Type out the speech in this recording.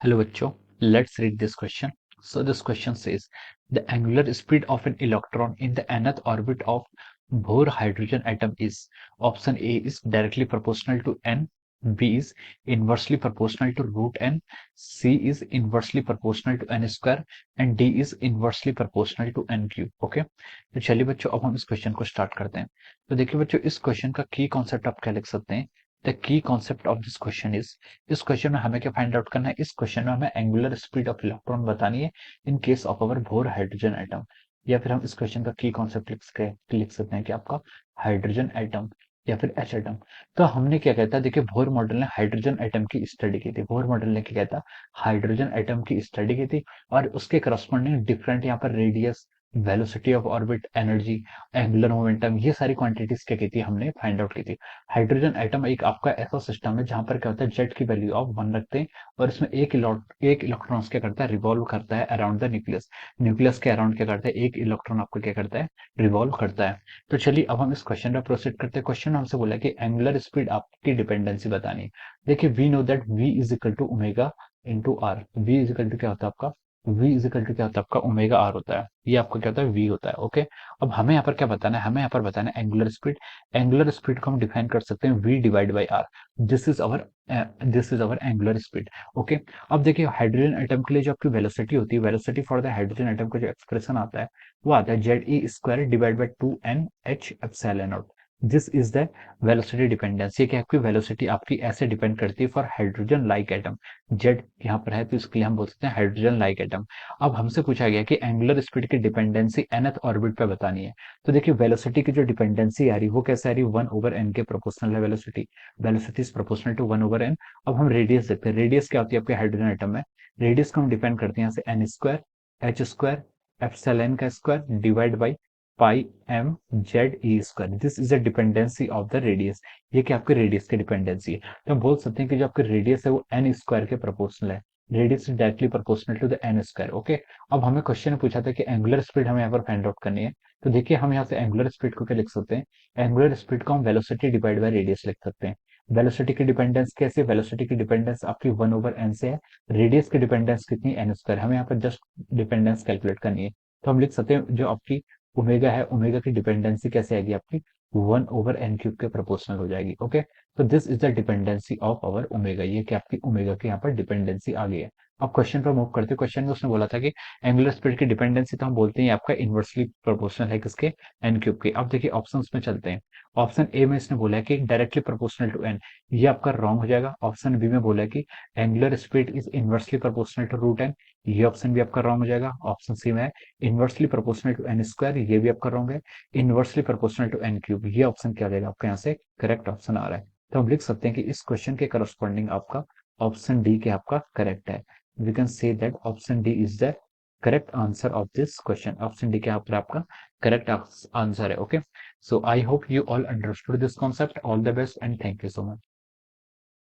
Hello bachcho, let's read this question. So this question says the angular speed of an electron in the nth orbit of Bohr hydrogen atom is option A is directly proportional to n, B is inversely proportional to root n, C is inversely proportional to n square and D is inversely proportional to n cube. Okay तो चलिए बच्चों अब हम इस question को start करते हैं। तो देखिए बच्चों इस क्वेश्चन का की कॉन्सेप्ट आप क्या लिख सकते हैं। The key concept of this question is, इस क्वेश्चन में हमें क्या फाइंड आउट करना है। इस क्वेश्चन में हमें एंगुलर स्पीड ऑफ इलेक्ट्रॉन बतानी है in case of our bore hydrogen atom. या फिर हम इस क्वेश्चन का की कॉन्सेप्ट लिख सकते हैं कि आपका हाइड्रोजन एटम या फिर एच एटम। तो हमने क्या कहता है, देखिए बोर मॉडल ने हाइड्रोजन एटम की स्टडी की थी। बोर मॉडल ने क्या कहता, हाइड्रोजन एटम की स्टडी की थी और उसके करस्पॉन्डिंग डिफरेंट यहाँ पर radius, velocity of orbit, energy, angular momentum, ये सारी क्वांटिटीज क्या की थी हमने फाइंड आउट की थी। हाइड्रोजन एटम एक आपका ऐसा सिस्टम है जहां पर क्या होता है, जेट की वैल्यू ऑफ 1 रखते हैं और इसमें एक इलेक्ट्रॉन क्या करता है, रिवॉल्व करता है अराउंड द न्यूक्लियस। न्यूक्लियस के अराउंड क्या करता है, एक इलेक्ट्रॉन आपको क्या करता है, रिवॉल्व करता है। तो चलिए अब हम इस क्वेश्चन पर प्रोसीड करते हैं। क्वेश्चन हमसे बोला कि एंगुलर स्पीड आपकी डिपेंडेंसी बतानी है। देखिए we know that v is equal to omega into r. V is equal to क्या होता है आपका, v इज इक्वल टू क्या होता है आपका, ओमेगा आर होता है। ये आपका क्या होता है, v होता है। ओके अब हमें यहाँ पर क्या बताना है, हमें यहाँ पर बताना है एंगुलर स्पीड। एंगुलर स्पीड को हम डिफाइन कर सकते हैं v divide by r. This is our angular speed. Okay अब देखिए हाइड्रोजन एटम के लिए जो आपकी वेलोसिटी होती है, velocity for the hydrogen atom का जो एक्सप्रेशन आता है वो आता है Z e square divide by 2 n h epsilon not. This is the velocity dependence. ये कि आपकी वेलोसिटी आपकी ऐसे डिपेंड करती है for hydrogen like atom. Z यहाँ पर है तो इसके लिए हम बोल सकते हैं हाइड्रोजन लाइक एटम। अब हमसे पूछा गया कि एंगुलर स्पीड की डिपेंडेंसी nth ऑर्बिट पे बतानी है। तो देखिए वेलोसिटी की जो डिपेंडेंसी आ रही है वो कैसे आ रही है, 1/n के प्रोपोर्शनल है velocity. Velocity is proportional to 1/n। अब हम रेडियस देखते हैं, रेडियस क्या होती है आपके हाइड्रोजन एटम में। रेडियस को हम डिपेंड करते हैं यहाँ से n square h square epsilon का square divide by pi m z e square. This is the dependency of the radius. ये कि आपके रेडियस की डिपेंडेंसी है। तो हम बोल सकते हैं कि जो आपकी रेडियस है वो n स्क्वायर के प्रोपोर्शनल है। Radius is directly proportional to the n square. Okay अब हमें क्वेश्चन पूछा था कि एंगुलर स्पीड हमें यहाँ पर फाइंड आउट करनी है। तो देखिए हम यहाँ से एंगुलर स्पीड को क्या लिख सकते हैं, एंगुलर स्पीड को हम वेलोसिटी डिवाइड बाय रेडियस लिख सकते हैं। वेलोसिटी की डिपेंडेंस कैसे, वेलोसिटी की डिपेंडेंस आपकी 1/n से है। रेडियस की डिपेंडेंस कितनी, n स्क्वायर। हमें यहाँ पर जस्ट डिपेंडेंस कैलकुलेट करनी है। तो हम लिख सकते हैं जो आपकी ओमेगा है, ओमेगा की डिपेंडेंसी कैसे आएगी आपकी, 1/n क्यूब के प्रोपोर्शनल हो जाएगी। ओके तो this is the dependency of our omega. ये कि आपकी ओमेगा की यहाँ पर डिपेंडेंसी आ गई है। अब क्वेश्चन पर मूव करते हैं। क्वेश्चन में उसने बोला था कि एंगुलर स्पीड की डिपेंडेंसी तो हम बोलते हैं आपका इनवर्सली प्रोपोर्शनल है किसके, एन क्यूब के। अब देखिए ऑप्शंस में चलते हैं। ऑप्शन ए में इसने बोला है कि डायरेक्टली प्रोपोर्शनल टू एन, ये आपका रॉन्ग हो जाएगा। ऑप्शन बी में बोला है कि angular speed is inversely proportional to root n, ये ऑप्शन भी आपका रॉन्ग हो जाएगा। ऑप्शन सी में है inversely proportional to n square, ये भी आपका रॉन्ग है। Inversely proportional to n cube, ये ऑप्शन क्या देगा आपका यहाँ से करेक्ट ऑप्शन आ रहा है। तो हम लिख सकते हैं कि इस क्वेश्चन के करस्पॉन्डिंग आपका ऑप्शन डी के आपका करेक्ट है। We can say that option D is the correct answer of this question. Option D के यहाँ पर आपका करेक्ट आंसर है। Okay so I hope you all understood this concept. All the best and thank you so much.